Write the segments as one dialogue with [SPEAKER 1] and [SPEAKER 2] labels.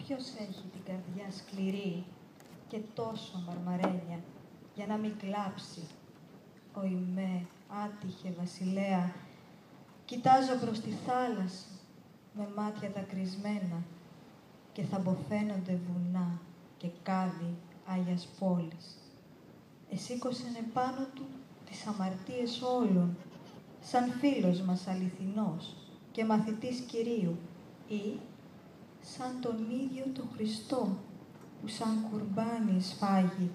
[SPEAKER 1] ποιος έχει την καρδιά σκληρή και τόσο μαρμαρένια για να μην κλάψει. Οημέ, άτυχε βασιλέα, κοιτάζω προς τη θάλασσα με μάτια δακρυσμένα και θα μποφαίνονται βουνά και κάδι Άγιας πόλης. Εσήκωσεν επάνω του τις αμαρτίες όλων, σαν φίλος μας αληθινός και μαθητής Κυρίου, ή σαν τον ίδιο τον Χριστό, που σαν κουρμπάνι σφάγει,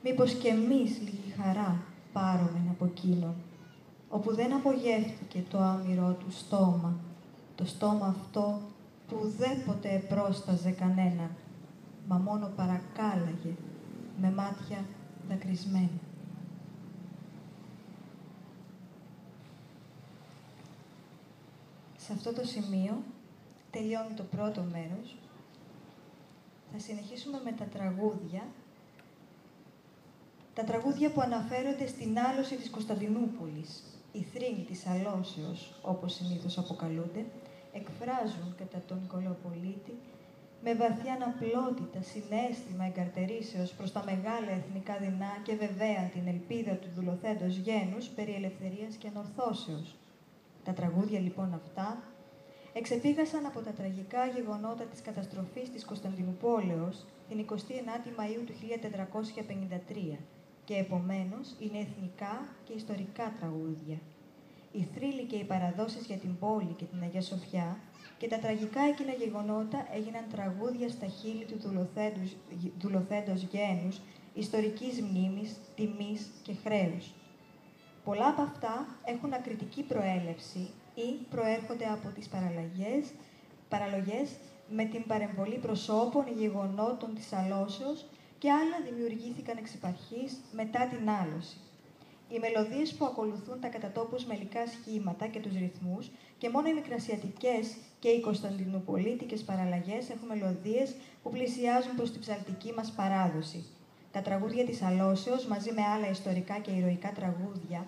[SPEAKER 1] μήπως κι εμείς λίγη χαρά πάρομεν από εκείνον, όπου δεν απογεύτηκε το άμυρό του στόμα, το στόμα αυτό που ουδέποτε επρόσταζε κανέναν, μα μόνο παρακάλαγε με μάτια δακρυσμένα. Σε αυτό το σημείο τελειώνει το πρώτο μέρος. Θα συνεχίσουμε με τα τραγούδια. Τα τραγούδια που αναφέρονται στην άλωση της Κωνσταντινούπολης, η θρήνη της αλώσεως, όπως συνήθως αποκαλούνται, εκφράζουν κατά τον Νικολαοπολίτη με βαθιά αναπλότητα, συναίσθημα εγκαρτερήσεως προς τα μεγάλα εθνικά δεινά και βεβαία την ελπίδα του δουλοθέντος γένους περί ελευθερίας και ανορθώσεως. Τα τραγούδια λοιπόν αυτά εξεπήγασαν από τα τραγικά γεγονότα της καταστροφής της Κωνσταντινουπόλεως την 29η Μαΐου του 1453 και επομένως είναι εθνικά και ιστορικά τραγούδια. Οι θρύλοι και οι παραδόσεις για την πόλη και την Αγία Σοφιά και τα τραγικά εκείνα γεγονότα έγιναν τραγούδια στα χείλη του δουλοθέντος γένους, ιστορικής μνήμης, τιμής και χρέους. Πολλά από αυτά έχουν ακριτική προέλευση ή προέρχονται από τις παραλογές με την παρεμβολή προσώπων ή γεγονότων της αλώσεως και άλλα δημιουργήθηκαν εξ επαρχής μετά την άλωση. Οι μελωδίες που ακολουθούν τα κατά τόπους μελικά σχήματα και τους ρυθμούς και μόνο οι μικρασιατικές και οι κωνσταντινουπολίτικες παραλλαγές έχουν μελωδίες που πλησιάζουν προς την ψαλτική μας παράδοση. Τα τραγούδια της αλώσεως, μαζί με άλλα ιστορικά και ηρωικά τραγούδια,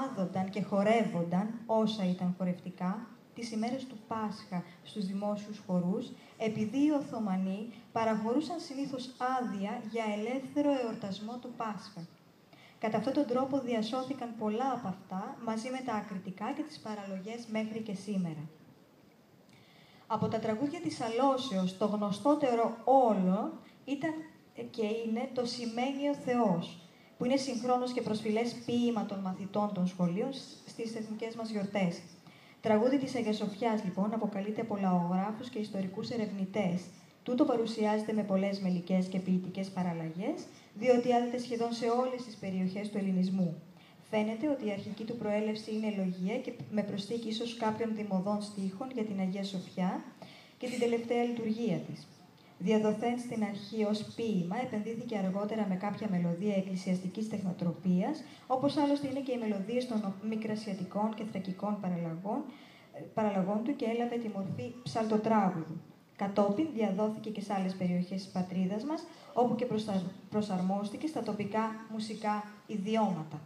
[SPEAKER 1] άδονταν και χορεύονταν, όσα ήταν χορευτικά, τις ημέρες του Πάσχα στους δημόσιους χορούς, επειδή οι Οθωμανοί παραχωρούσαν συνήθως άδεια για ελεύθερο εορτασμό του Πάσχα. Κατά αυτόν τον τρόπο διασώθηκαν πολλά από αυτά, μαζί με τα ακριτικά και τις παραλογές μέχρι και σήμερα. Από τα τραγούδια της αλώσεως, το γνωστότερο όλο ήταν και είναι το «Σημαίνει ο Θεός», που είναι συγχρόνως και προσφυλές ποίημα των μαθητών των σχολείων στις εθνικές μας γιορτές. Τραγούδι της Αγίας Σοφιάς, λοιπόν, αποκαλείται από λαογράφους και ιστορικούς ερευνητές. Τούτο παρουσιάζεται με πολλές μελικές και ποιητικές παραλλαγές, διότι άδεται σχεδόν σε όλες τις περιοχές του ελληνισμού. Φαίνεται ότι η αρχική του προέλευση είναι λογία και με προσθήκη ίσως κάποιων δημοδών στίχων για την Αγία Σοφιά και την τελευταία λειτουργία της. Διαδοθέν στην αρχή ως ποίημα, επενδύθηκε αργότερα με κάποια μελωδία εκκλησιαστικής τεχνοτροπίας, όπως άλλωστε είναι και οι μελωδίες των μικρασιατικών και θρακικών παραλλαγών του και έλαβε τη μορφή ψαλτοτράγουδου. Κατόπιν διαδόθηκε και σε άλλες περιοχές της πατρίδας μας, όπου και προσαρμόστηκε στα τοπικά μουσικά ιδιώματα.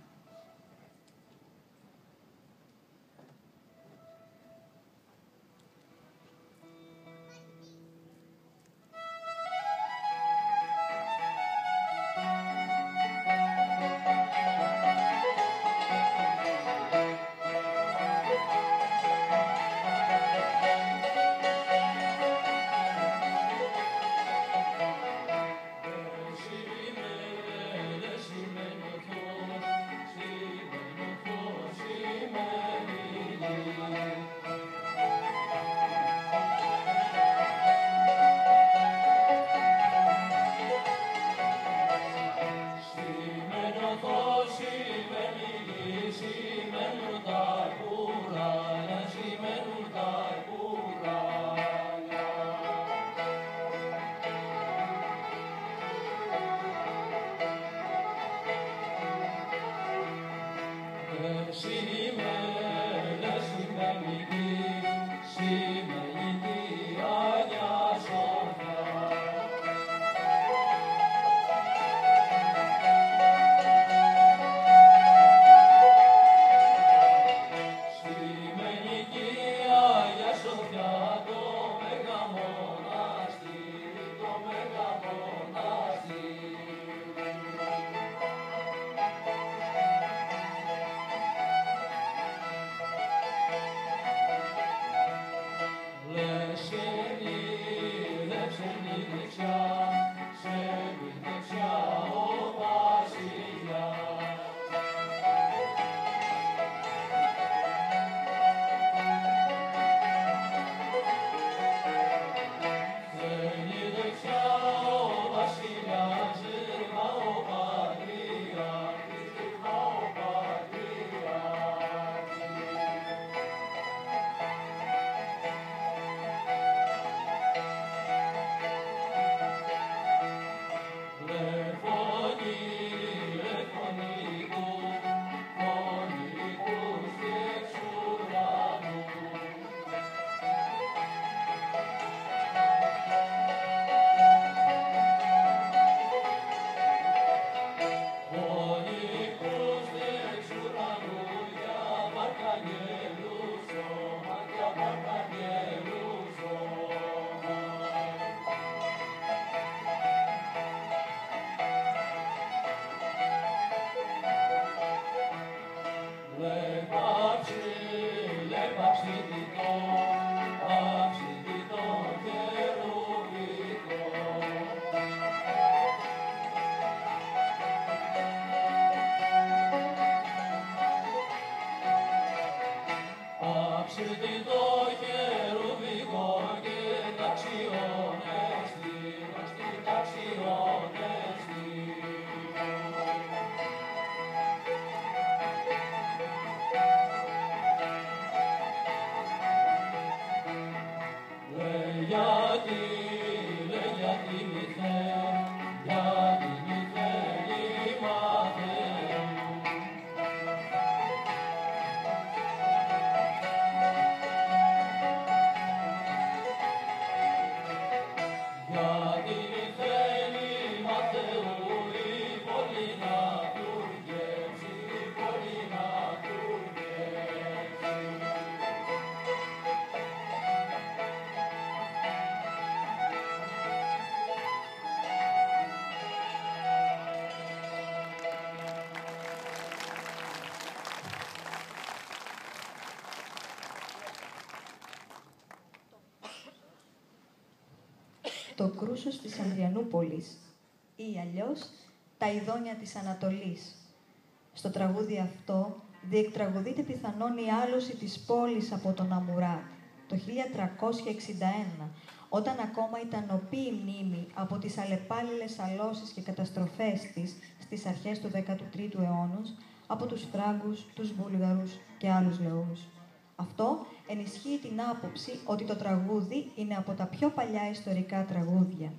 [SPEAKER 1] το κρούσος της Ανδριανούπολης ή αλλιώς τα ειδόνια της Ανατολής. Στο τραγούδι αυτό διεκτραγουδείται πιθανόν η άλωση της πόλης από τον Αμουράτ το 1361, όταν ακόμα ήταν οπή η μνήμη από τις αλλεπάλληλες αλώσεις και καταστροφές της στις αρχές του 13ου αιώνα από τους Φράγκους, τους Βούλγαρους και άλλους λαούς. Αυτό ενισχύει την άποψη ότι το τραγούδι είναι από τα πιο παλιά ιστορικά τραγούδια.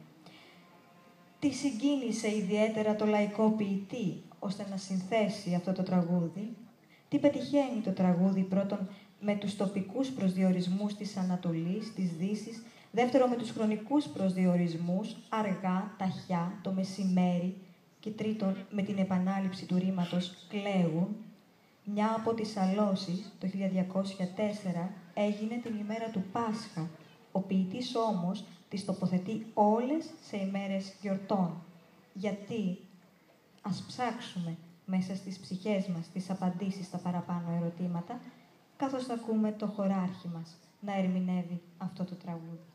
[SPEAKER 1] Τι συγκίνησε ιδιαίτερα το λαϊκό ποιητή, ώστε να συνθέσει αυτό το τραγούδι? Τι πετυχαίνει το τραγούδι? Πρώτον, με τους τοπικούς προσδιορισμούς της Ανατολής, της Δύσης. Δεύτερον, με τους χρονικούς προσδιορισμούς, αργά, ταχιά, το μεσημέρι. Και τρίτον, με την επανάληψη του ρήματος «κλαίγουν». Μια από τις αλώσεις, το 1204, έγινε την ημέρα του Πάσχα. Ο ποιητής όμως τις τοποθετεί όλες σε ημέρες γιορτών. Γιατί? Ας ψάξουμε μέσα στις ψυχές μας τις απαντήσεις στα παραπάνω ερωτήματα, καθώς θα ακούμε το χωράρχη μας να ερμηνεύει αυτό το τραγούδι.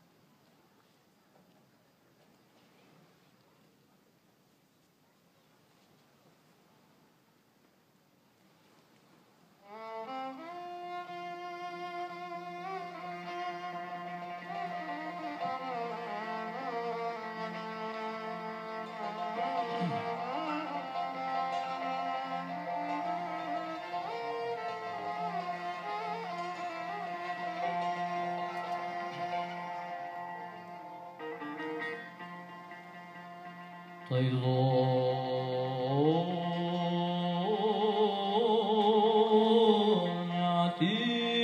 [SPEAKER 2] Τα ειδόνια της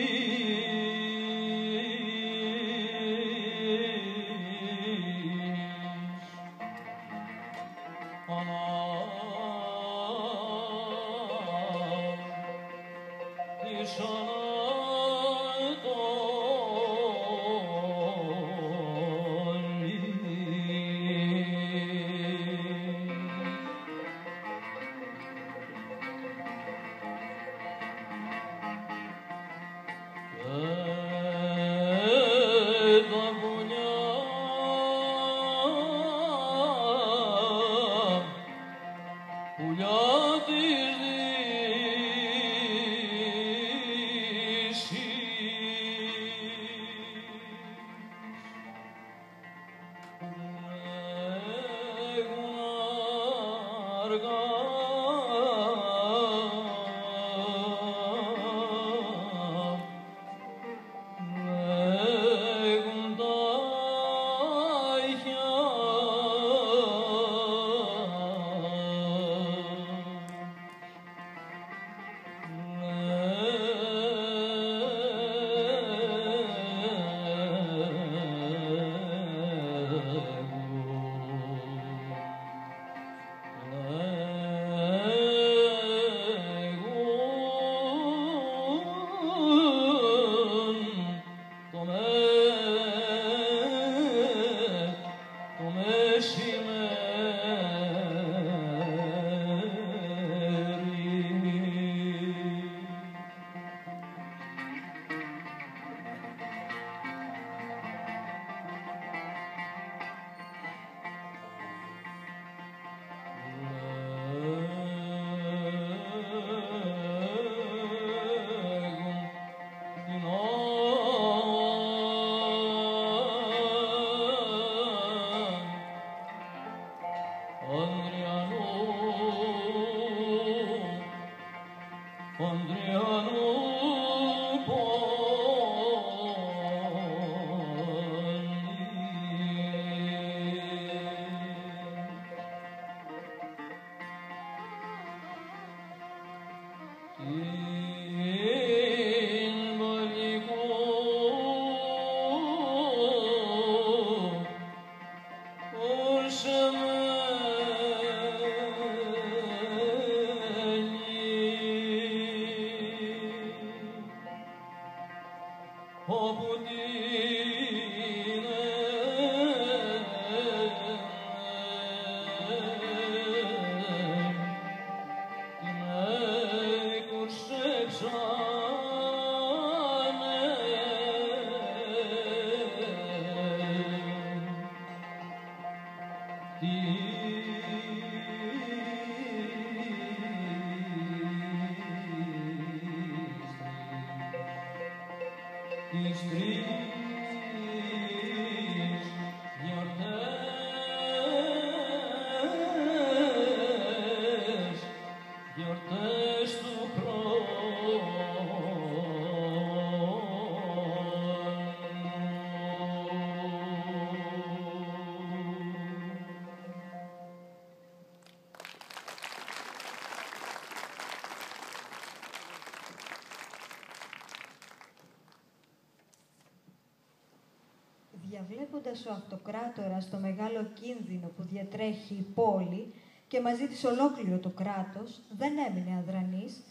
[SPEAKER 1] Διαβλέποντας ο αυτοκράτορας το μεγάλο κίνδυνο που διατρέχει η πόλη και μαζί της ολόκληρο το κράτος, δεν έμεινε αδρανής,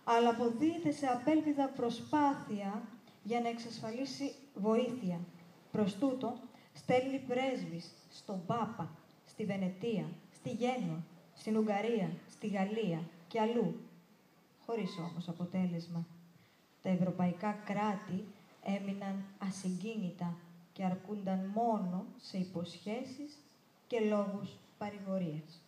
[SPEAKER 1] αλλά αποδίεται σε απέλπιδα προσπάθεια για να εξασφαλίσει βοήθεια. Προς τούτο, στέλνει πρέσβεις στον Πάπα, στη Βενετία, στη Γένουα, στην Ουγγαρία, στη Γαλλία και αλλού, χωρίς όμως αποτέλεσμα. Τα ευρωπαϊκά κράτη έμειναν ασυγκίνητα και αρκούνταν μόνο σε υποσχέσεις και λόγους παρηγορίας.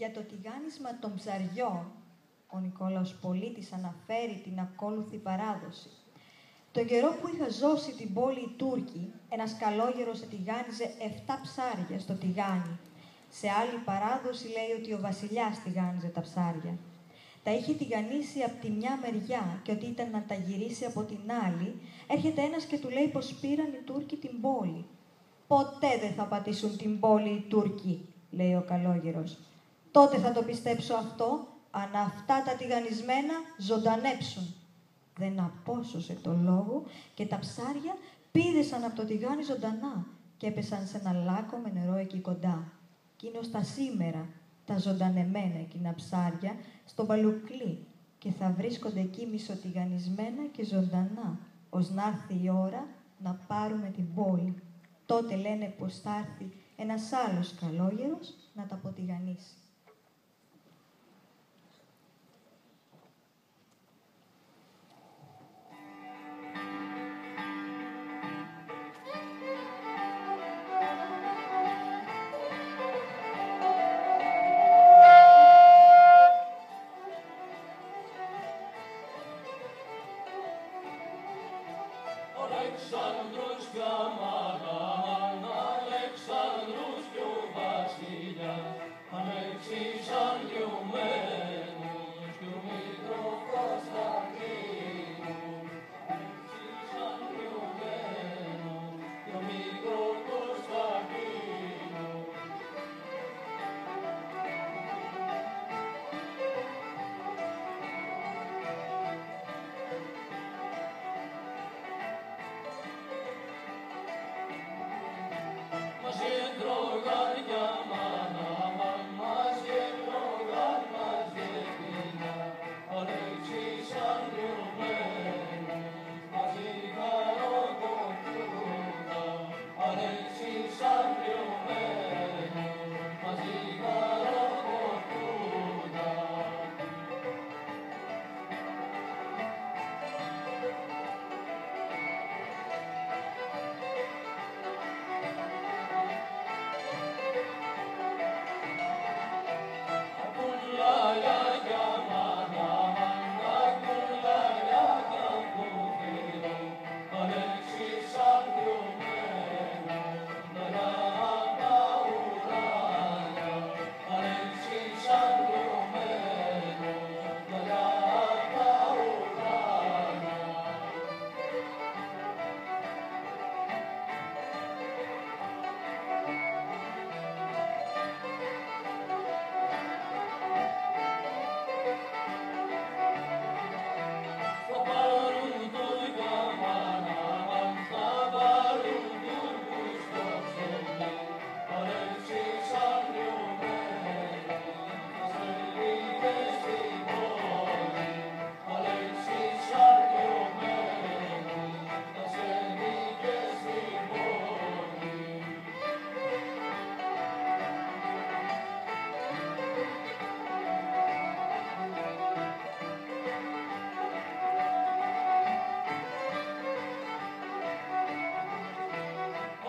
[SPEAKER 1] Για το τηγάνισμα των ψαριών, ο Νικόλαος Πολίτης αναφέρει την ακόλουθη παράδοση. Τον καιρό που είχα ζώσει την πόλη οι Τούρκοι, ένας καλόγερος τηγάνιζε 7 ψάρια στο τηγάνι. Σε άλλη παράδοση λέει ότι ο βασιλιάς τηγάνιζε τα ψάρια. Τα είχε τηγανίσει από τη μια μεριά και ότι ήταν να τα γυρίσει από την άλλη, έρχεται ένας και του λέει πως πήραν οι Τούρκοι την πόλη. «Ποτέ δεν θα πατήσουν την πόλη οι Τούρκοι», λέει ο καλόγερος. «Τότε θα το πιστέψω αυτό, αν αυτά τα τηγανισμένα ζωντανέψουν». Δεν απόσωσε το λόγο και τα ψάρια πήδησαν από το τηγάνι ζωντανά και έπεσαν σε ένα λάκκο με νερό εκεί κοντά. Εκείνος τα σήμερα, τα ζωντανεμένα εκείνα ψάρια, στο Μπαλουκλί και θα βρίσκονται εκεί μισοτηγανισμένα και ζωντανά, ως να έρθει η ώρα να πάρουμε την πόλη. Τότε λένε πως θα έρθει ένας άλλος καλόγερος να τα αποτηγανίσει.
[SPEAKER 2] Όλα Αλεξάνδρος κι αμανάμαν, Αλεξάνδρος κι ο βασιλιάς, Αλέξης Ανδριωμένος κι ο Μικροκωνσταντίνος, Αλέξης Ανδριωμένος κι ο Μικροκωνσταντίνος. Μαζί τρώγαν για μανάμαν, μαζί τρώγαν μαζί πίνα, Αλέξης Ανδριωμένος, μαζί χαροκοπούτα, Αλέξης Ανδριωμένος, μαζί χαροκοπούτα.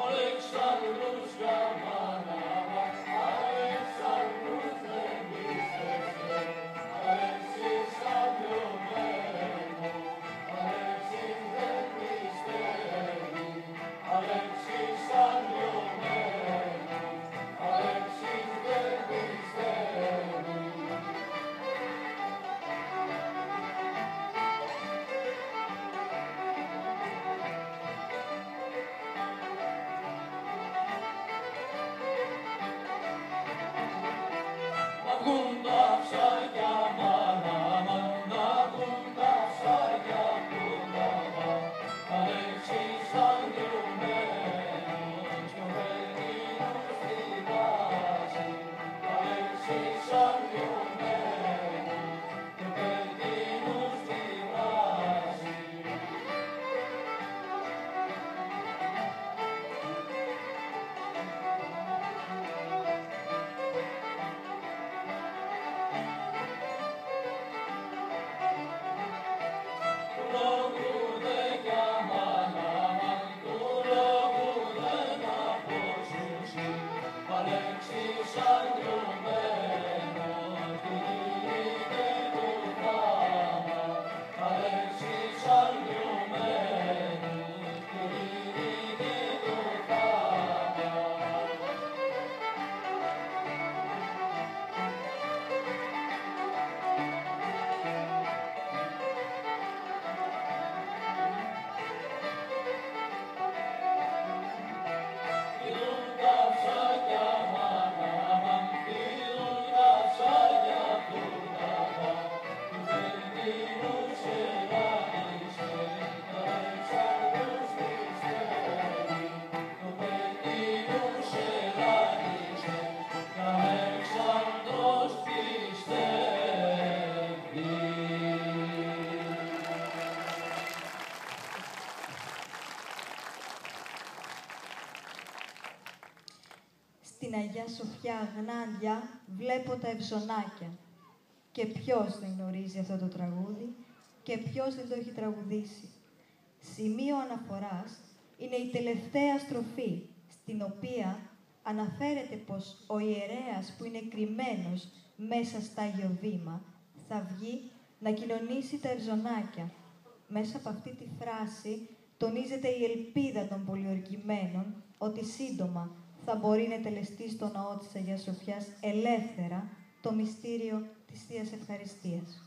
[SPEAKER 2] Αλεξάνδρος κι αμανάμαν, Αλεξάνδρος δεν πίστεψε, Αλέξης Ανδριωμένος, Αλέξης δεν πιστεύει, Αλέξης Ανδριωμένος, Αλέξης δεν πιστεύει. Να βγουν τα ψάρια μανάμαν, να βγουν τα ψάρια του ταβά, Αλέξης Ανδριωμένος κι ο Βενίνος στη βάση, Αλέξης Ανδριωμένος κι ο Βενίνος στη βάση. Του λόγου δεν κι αμανάμαν, του λόγου δεν αποσούσι, Αλέξης Ανδριωμένος του γύρηκε του θάμα, Αλέξης Ανδριωμένος του γύρηκε του θάμα. Πήρουν τα ψάρια μανάμαν, πήρουν τα ψάρια του ταβά, του Βενίνους ελάχισε, κι Αλεξάνδρος πιστεύει, του Βενίνους ελάχισε, κι Αλεξάνδρος πιστεύει.
[SPEAKER 1] Στην Αγιά Σοφιά Γνάντια βλέπω τα ευζωνάκια. Και ποιος δεν γνωρίζει αυτό το τραγούδι και ποιος δεν το έχει τραγουδήσει. Σημείο αναφοράς είναι η τελευταία στροφή, στην οποία αναφέρεται πως ο ιερέας που είναι κρυμμένος μέσα στα Άγιο Βήμα θα βγει να κοινωνήσει τα ευζωνάκια. Μέσα από αυτή τη φράση τονίζεται η ελπίδα των πολιορκημένων ότι σύντομα θα μπορεί να τελεστεί στο ναό της Αγίας Σοφιάς ελεύθερα το μυστήριο της Θείας Ευχαριστίας.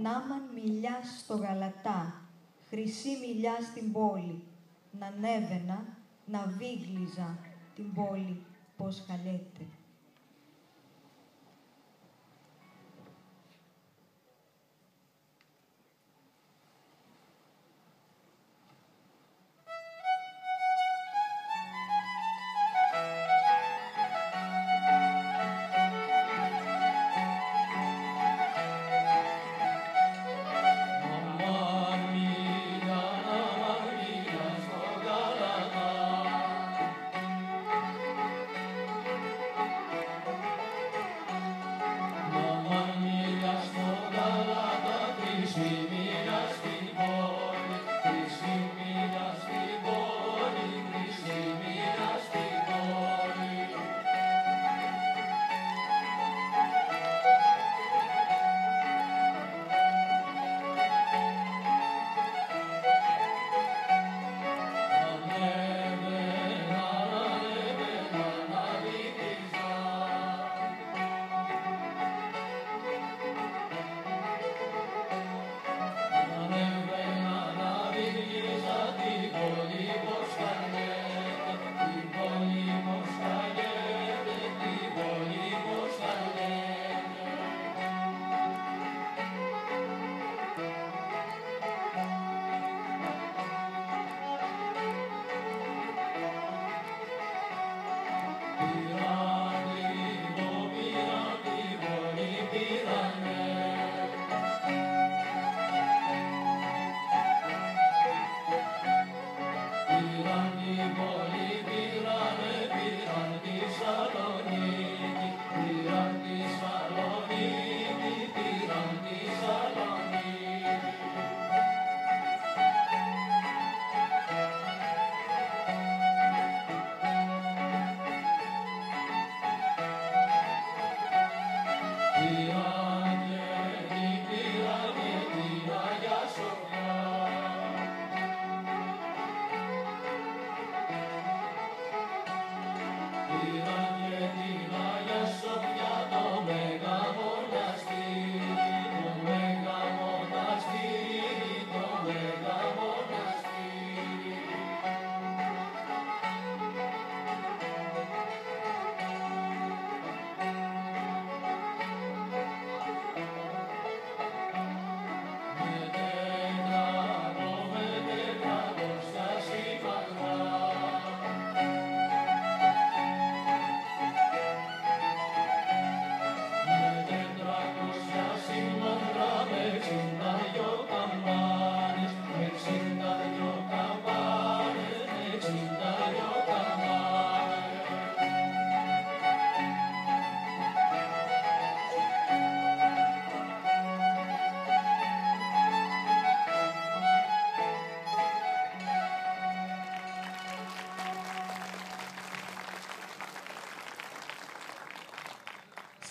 [SPEAKER 1] Νάμαν μιλιάς στο Γαλατά, χρυσή μιλιά στην πόλη, να ανέβαινα, να βίγλιζα την πόλη πως χαλέται.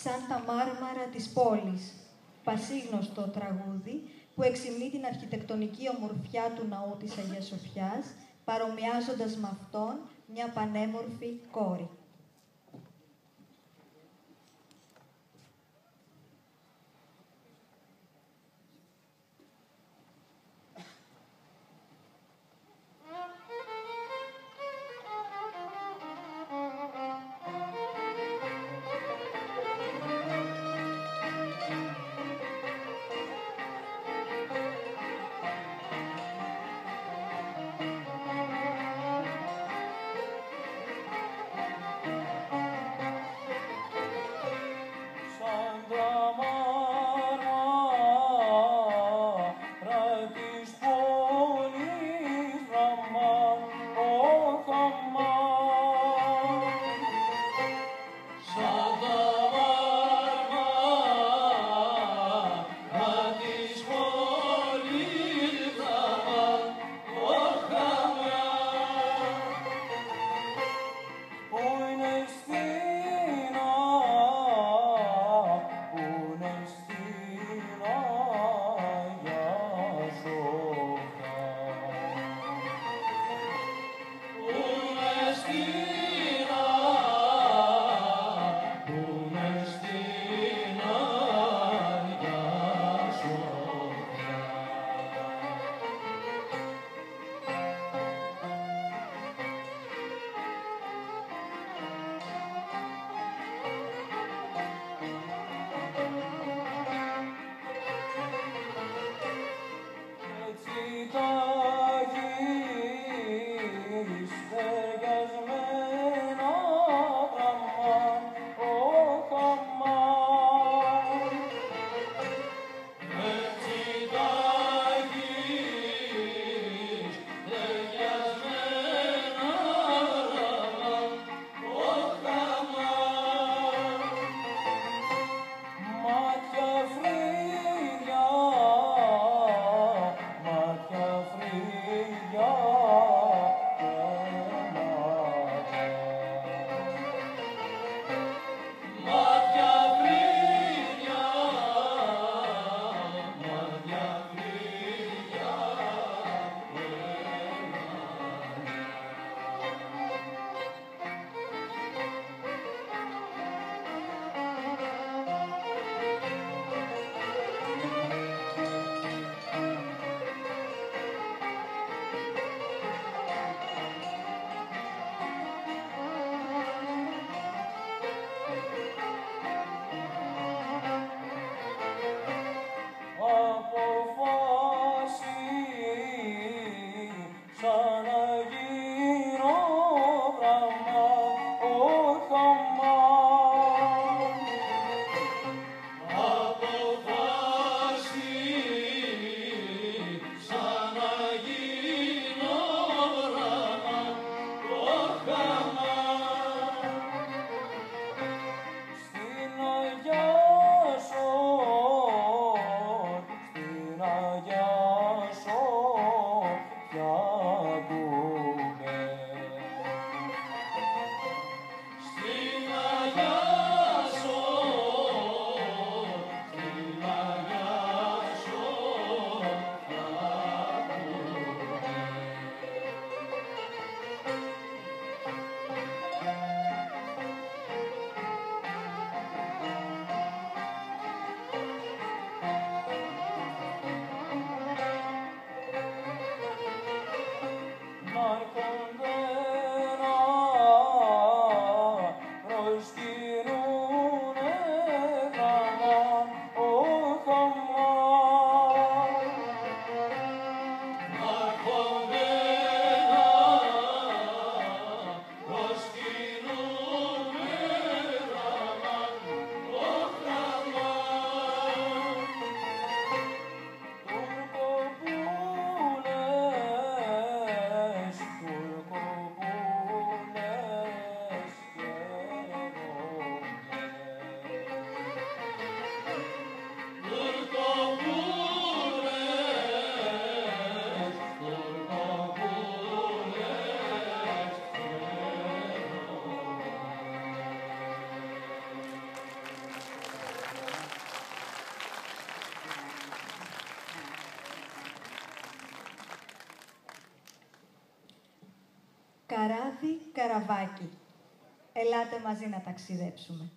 [SPEAKER 1] σαν τα μάρμαρα της πόλης. Πασίγνωστο τραγούδι που εξυμνεί την αρχιτεκτονική ομορφιά του ναού της Αγίας Σοφιάς, παρομοιάζοντας με αυτόν μια πανέμορφη κόρη. Καράβι, καραβάκι. Ελάτε μαζί να ταξιδέψουμε.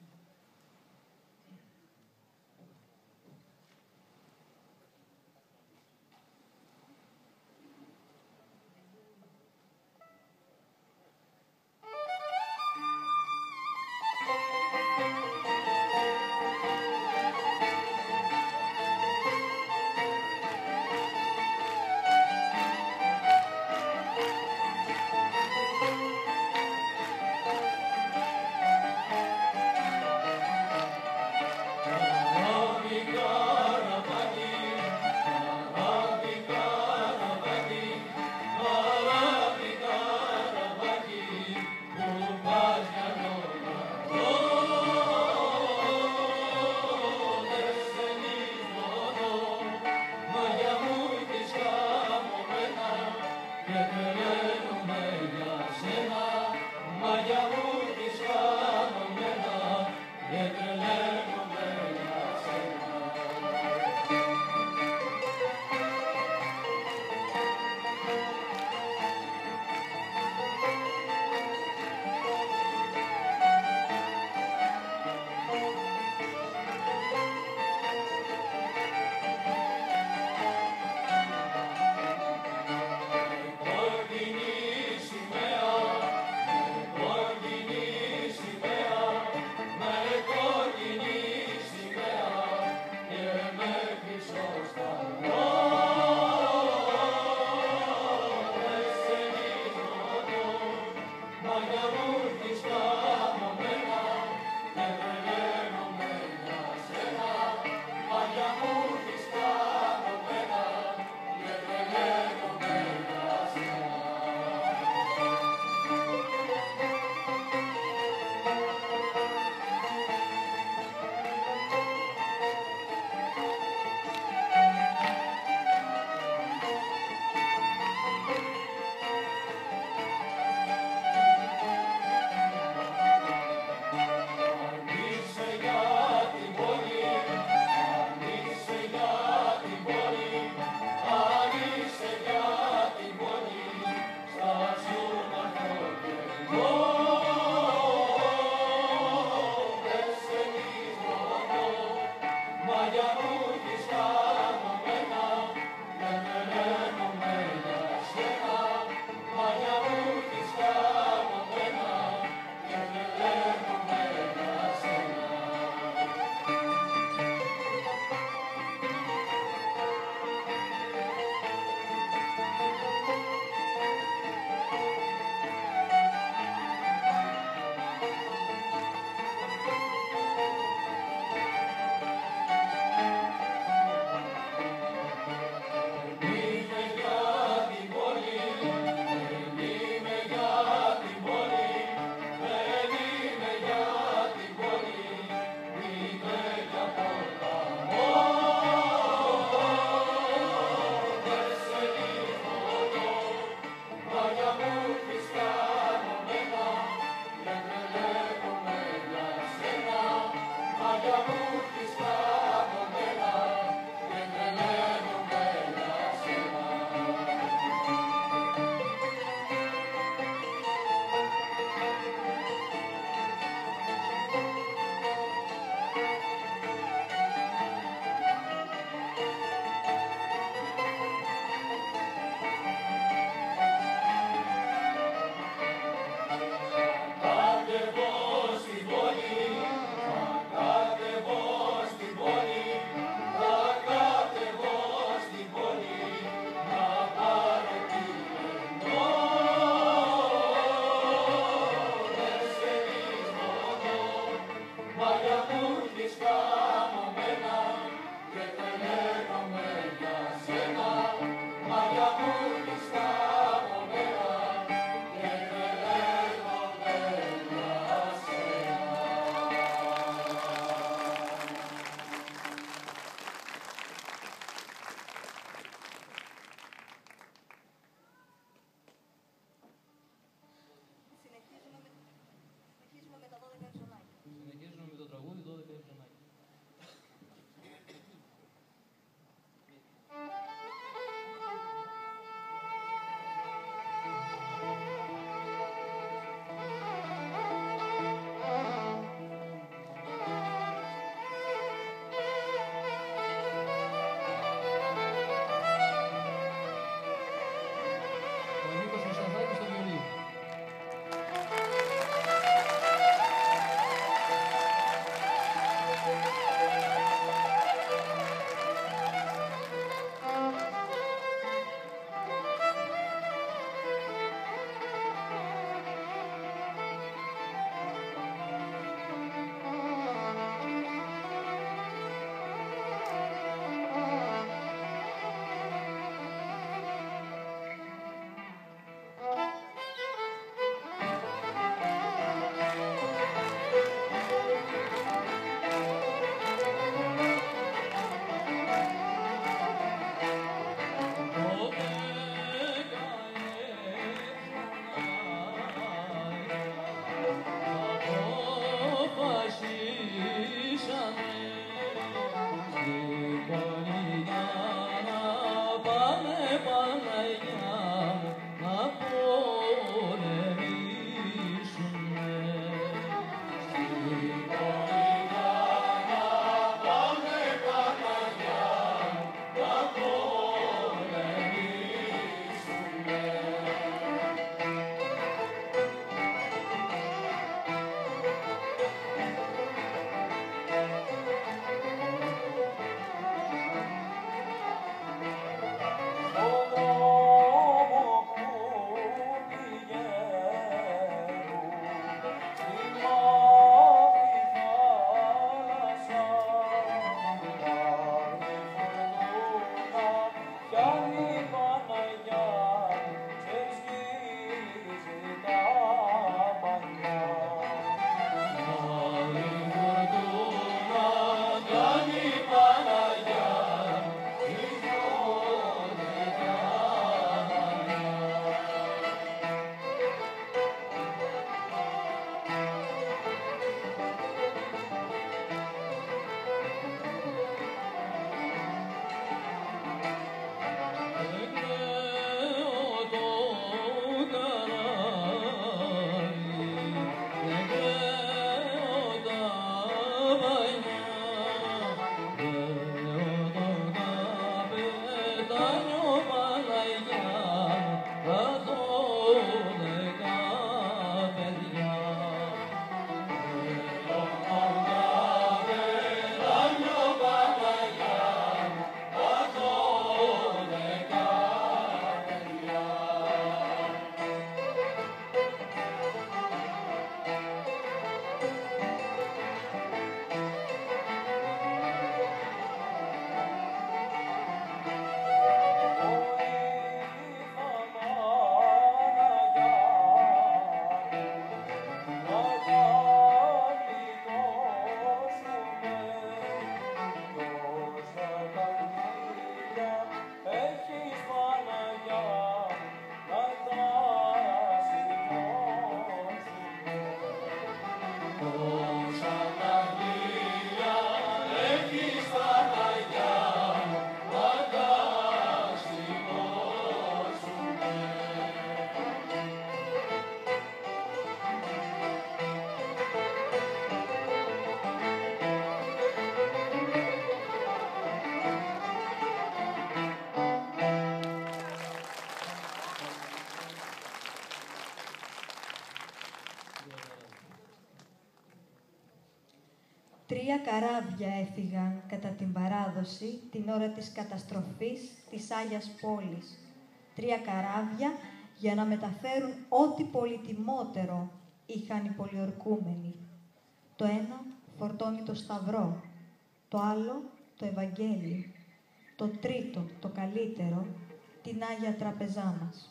[SPEAKER 2] Con
[SPEAKER 1] 3 καράβια έφυγαν κατά την παράδοση την ώρα της καταστροφής της Άγιας Πόλης. 3 καράβια για να μεταφέρουν ό,τι πολυτιμότερο είχαν οι πολιορκούμενοι. Το ένα φορτώνει το Σταυρό, το άλλο το Ευαγγέλιο, το τρίτο, το καλύτερο, την Άγια Τραπεζά μας.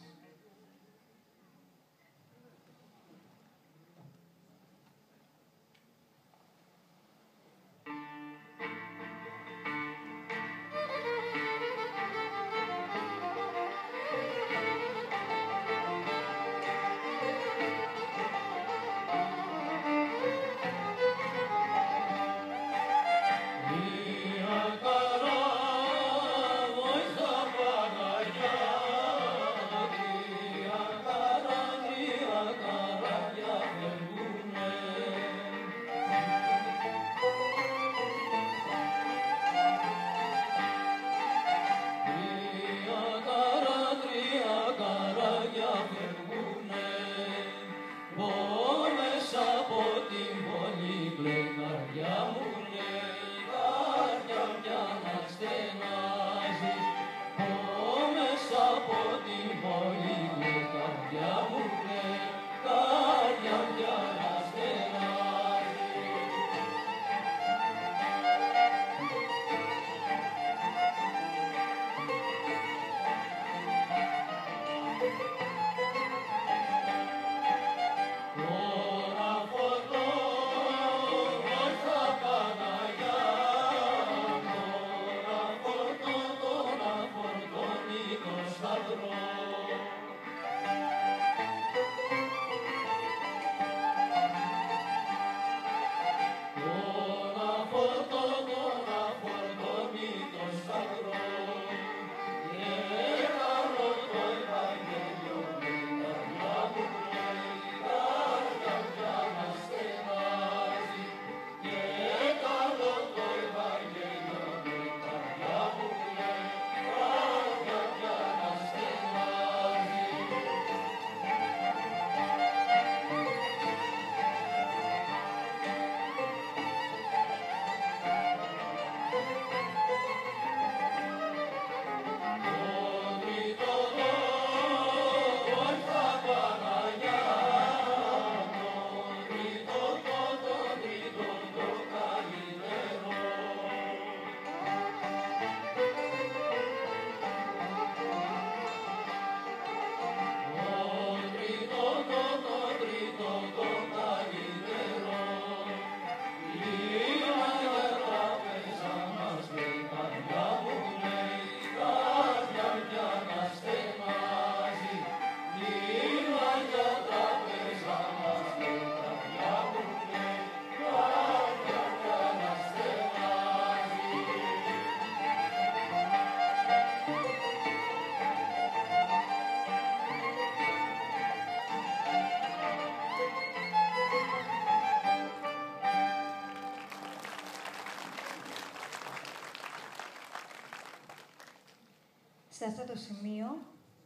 [SPEAKER 1] Σε αυτό το σημείο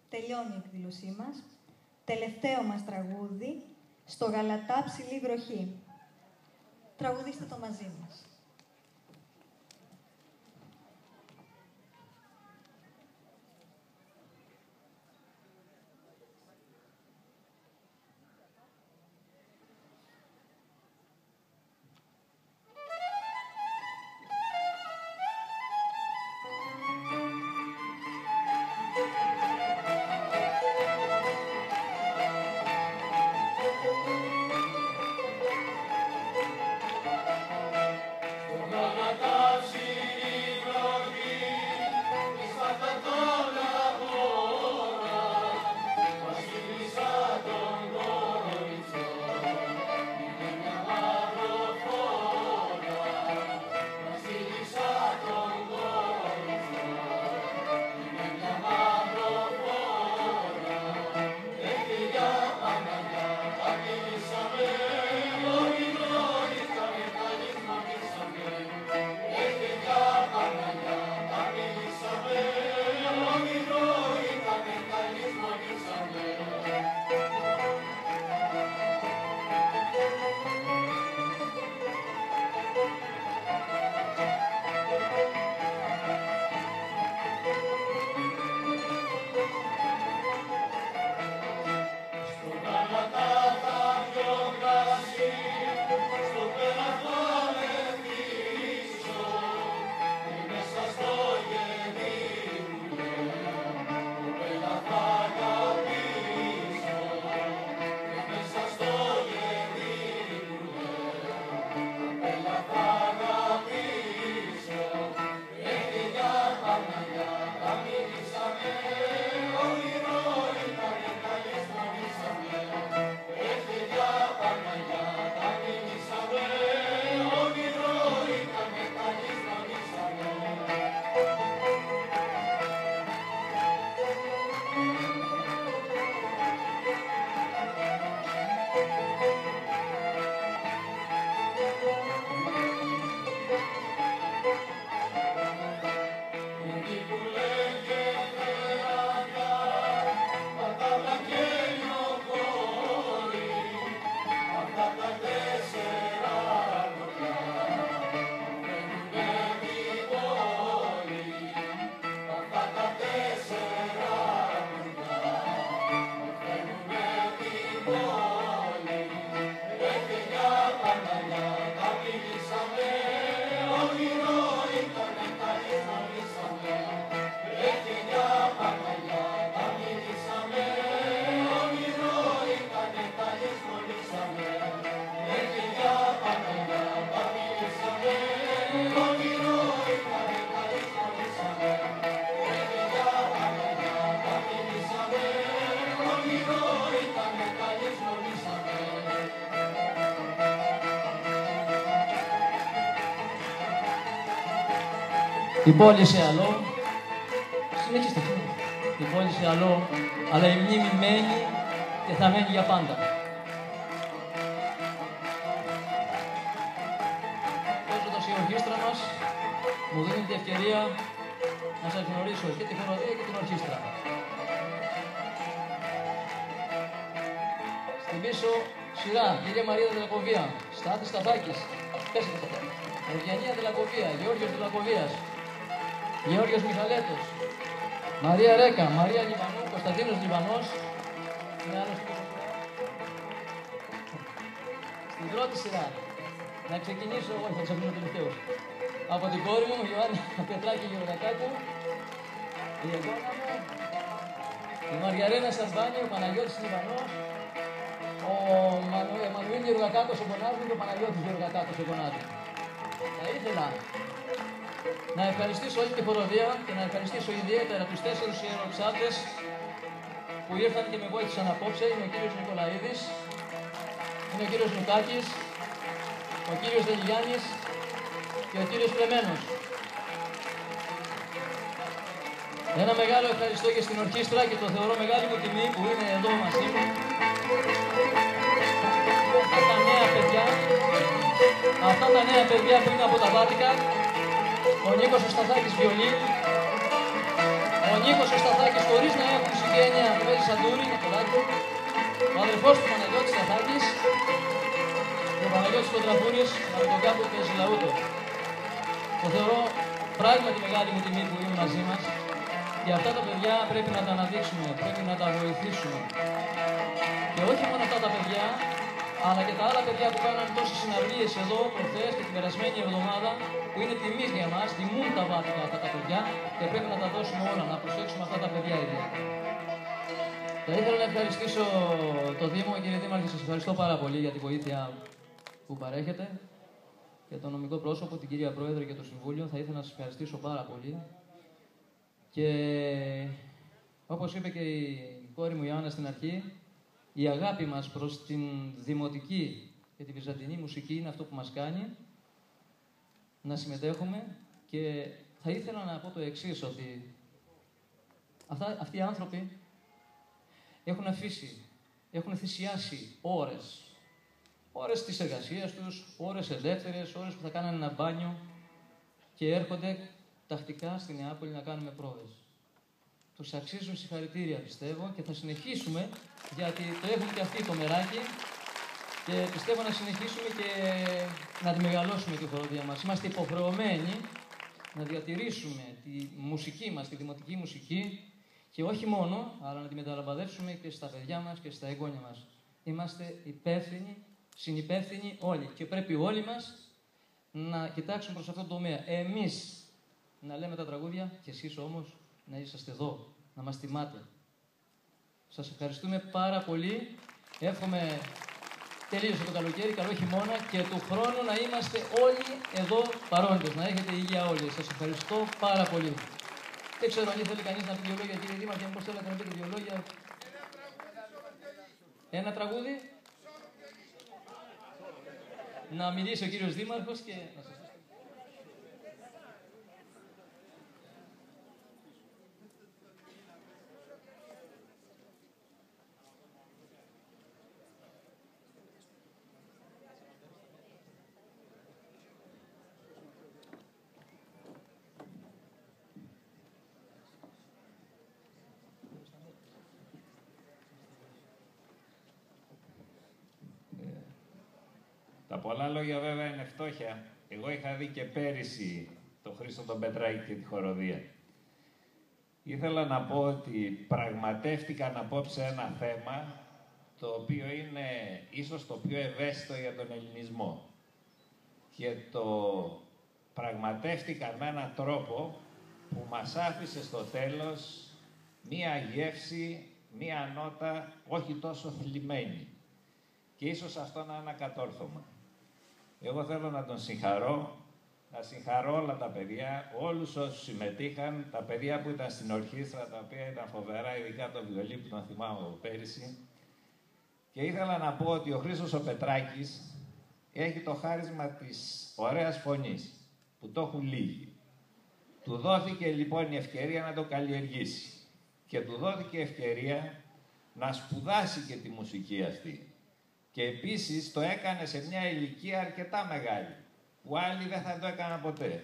[SPEAKER 1] τελειώνει η εκδήλωσή μας. Τελευταίο μας τραγούδι, στο Γαλατά ψηλή βροχή. Τραγουδίστε το μαζί μας.
[SPEAKER 3] Η πόλη σε άλλο, συνεχίστε, η πόλη σε άλλο, αλλά η μνήμη μένει και θα μένει για πάντα. Παίζοντας η ορχήστρα μας, μου δίνει την ευκαιρία να σας γνωρίσω και τη χοροδία και την ορχήστρα. Στην πίσω σειρά, Κυρία Μαρία Δελακοβία, Στάθης Σταθάκης, πέσετε αυτά. Ευγενία Δελακοβία, Γεώργιος Δελακοβίας, Γεώργιος Μιχαλέτος, Μαρία Ρέκα, Μαρία Λιβανού, Κωνσταντίνος Λιβανός, είναι άλλος στην πίσω σειρά. Στην πρώτη σειρά, να ξεκινήσω εγώ, θα ξαφνήσω τελευταίος. Από την κόρη μου, Ιωάννα Πετράκη Γεωργακάκου, η εγώνα μου, η Μαργαρίνα Σαρβάνη, ο Παναγιώτης Λιβανός, ο Μανουήλ Γεωργακάκος ο Μπονάρδου και ο Παναγιώτης Γεωργακάκος ο Μπονάρδου. Θα ήθελα να ευχαριστήσω όλη τη χοροδία και να ευχαριστήσω ιδιαίτερα τους 4 ιεροψάτες που ήρθαν και με βοήθησαν απόψε. Είναι ο κύριος Νικολαίδης, είναι ο κύριος Λουκάκης, ο κύριος Δελιγιάννης και ο κύριος Πλεμένος. Ένα μεγάλο ευχαριστώ και στην ορχήστρα και το θεωρώ μεγάλη μου τιμή που είναι εδώ μαζί μου. Αυτά τα νέα παιδιά που είναι από τα Βάτικα, ο Νίκος ο Σταθάκης βιολί, ο Νίκος ο Σταθάκης χωρίς να έχουν συγγένεια που παίζει σαντούρι, ο αδερφός του Παναγιώτης Σταθάκης και ο Παναγιώτης Κοντραφούρης από τον κάπου παίζει λαούτο. Το θεωρώ πράγματι μεγάλη μου τιμή που είναι μαζί μας και αυτά τα παιδιά πρέπει να τα αναδείξουμε, πρέπει να τα βοηθήσουμε. Και όχι μόνο αυτά τα παιδιά, αλλά και τα άλλα παιδιά που κάναν τόσες συναυλίες εδώ προχθές και την περασμένη εβδομάδα, που είναι τιμής για μας, τιμούν τα Βάτικα αυτά τα παιδιά και πρέπει να τα δώσουμε όλα, να προσέξουμε αυτά τα παιδιά ιδιαίτερα. Θα ήθελα να ευχαριστήσω το Δήμο, κύριε Δήμαρχε, σας ευχαριστώ πάρα πολύ για τη βοήθεια που παρέχετε και το νομικό πρόσωπο, την κυρία Πρόεδρε και το Συμβούλιο. Θα ήθελα να σας ευχαριστήσω πάρα πολύ. Και όπως είπε και η κόρη μου Ιωάννα στην αρχή, η αγάπη μας προς την δημοτική και τη βυζαντινή μουσική είναι αυτό που μας κάνει να συμμετέχουμε και θα ήθελα να πω το εξής, ότι αυτοί οι άνθρωποι έχουν αφήσει, έχουν θυσιάσει ώρες της εργασίας τους, ώρες ελεύθερες, ώρες που θα κάνανε ένα μπάνιο και έρχονται τακτικά στη Νεάπολη να κάνουμε πρόβες. Τους αξίζουν συγχαρητήρια, πιστεύω, και θα συνεχίσουμε, γιατί το έχουν και αυτοί το μεράκι και πιστεύω να συνεχίσουμε και να τη μεγαλώσουμε τη χοροδία μας. Είμαστε υποχρεωμένοι να διατηρήσουμε τη μουσική μας, τη δημοτική μουσική και όχι μόνο, αλλά να τη μεταλαμπαδεύσουμε και στα παιδιά μας και στα εγγόνια μας. Είμαστε υπεύθυνοι, συνυπεύθυνοι όλοι και πρέπει όλοι μας να κοιτάξουμε προς αυτό το τομέα. Εμείς να λέμε τα τραγούδια και εσείς όμως να είσαστε εδώ, να μας τιμάτε. Σας ευχαριστούμε πάρα πολύ. Εύχομαι τελείωσε το καλοκαίρι, καλό χειμώνα και του χρόνου να είμαστε όλοι εδώ παρόντες. Να έχετε υγεία όλοι. Σας ευχαριστώ πάρα πολύ. Δεν ξέρω αν ήθελε κανείς να πει δύο λόγια, κύριε Δήμαρχε, μήπως θέλετε να πείτε δύο λόγια. Ένα τραγούδι. Να μιλήσει ο κύριος Δήμαρχος και να σας...
[SPEAKER 4] Τα πολλά λόγια βέβαια είναι φτώχεια. Εγώ είχα δει και πέρυσι τον Χρήστο τον Πετράκη και τη χοροδία. Ήθελα να πω ότι πραγματεύτηκαν απόψε ένα θέμα το οποίο είναι ίσως το πιο ευαίσθητο για τον ελληνισμό. Και το πραγματεύτηκαν με έναν τρόπο που μας άφησε στο τέλος μία γεύση, μία νότα όχι τόσο θλιμμένη. Και ίσως αυτό να είναι ένα κατόρθωμα. Εγώ θέλω να τον συγχαρώ, να συγχαρώ όλα τα παιδιά, όλους όσους συμμετείχαν, τα παιδιά που ήταν στην ορχήστρα, τα οποία ήταν φοβερά, ειδικά το βιολί που τον θυμάμαι από πέρυσι. Και ήθελα να πω ότι ο Χρήστος ο Πετράκης έχει το χάρισμα της ωραίας φωνής, που το έχουν λίγοι. Του δόθηκε λοιπόν η ευκαιρία να το καλλιεργήσει και του δόθηκε ευκαιρία να σπουδάσει και τη μουσική αυτή. Και επίσης το έκανε σε μια ηλικία αρκετά μεγάλη, που άλλοι δεν θα το έκαναν ποτέ.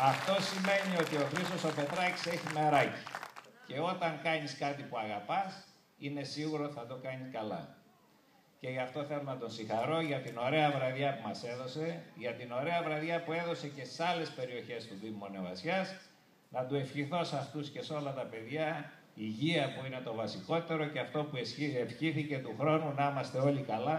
[SPEAKER 4] Αυτό σημαίνει ότι ο Χρήστος ο Πετράκης έχει μεράκι. Και όταν κάνεις κάτι που αγαπάς, είναι σίγουρο ότι θα το κάνεις καλά. Και γι' αυτό θέλω να τον συγχαρώ για την ωραία βραδιά που μας έδωσε, για την ωραία βραδιά που έδωσε και στις άλλες περιοχές του Δήμου Μονεβασιάς. Να του ευχηθώ σε αυτούς και σε όλα τα παιδιά υγεία που είναι το βασικότερο και αυτό που ευχήθηκε του χρόνου, να είμαστε όλοι καλά.